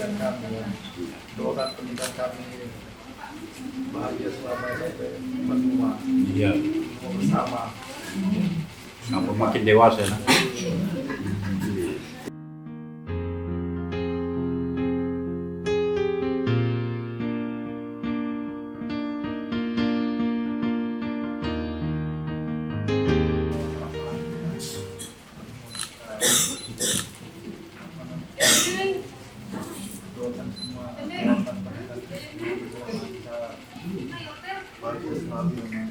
pendidikan kami ya. Doakan pendidikan kami bahagia selama ini berdua. Iya. Bersama. Sampai makin dewasa nah. Doakan semua doakan pendidikan bahagia selalu ya.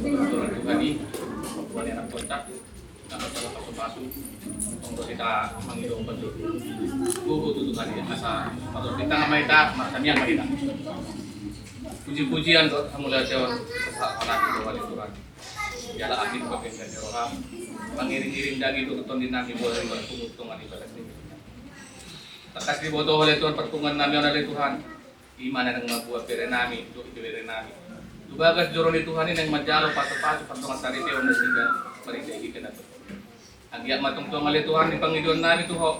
peraturan Tuhan ini, Tuhan yang kontak, dapat salah pasu-pasu, untuk kita menghidup betul. Guru tutukan ya, asa kalau kita nggak maita, makanya maita. Puji-pujian tuh, kamu lihat jawab, anak itu wali Tuhan. Jala akhir bagian dari orang, mengiring-iring daging itu keton dinami boleh buat pengutungan ibadah ini. Takas dibodoh oleh Tuhan pertungan nami oleh Tuhan. Iman yang membuat perenami untuk perenami. Tubagas jurun Tuhan ini yang majalo pato-pato pertungan sari dia untuk sehingga mereka kita tuh. Ang iya matong tuang oleh Tuhan di pangiduan nami tuh ho.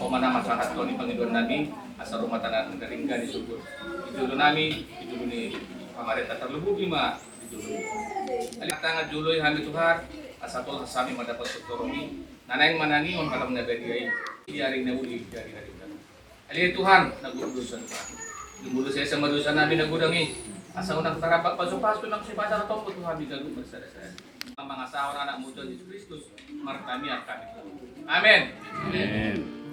O mana masahat Tuhan di pangiduan nami asal rumah tanah negara di subur. Ijulu nami, ijulu ni pamarenta terlebih lima ijulu. Alit tanga juloy hami Tuhan asal Tuhan sami mendapat sutoromi. Nanay manangi on kalam na bediay. Iyaring na uli dari hari. Ali Tuhan, nagulusan ka. Dumulus saya sama dosa namin nagudangi. Asa unang tarapak paso-paso ng si Pastor Tom, Tuhan bigago magsara-sara. Ang mga asawa na anak mo Yesus Kristus, martami at kami. Amen. Amen.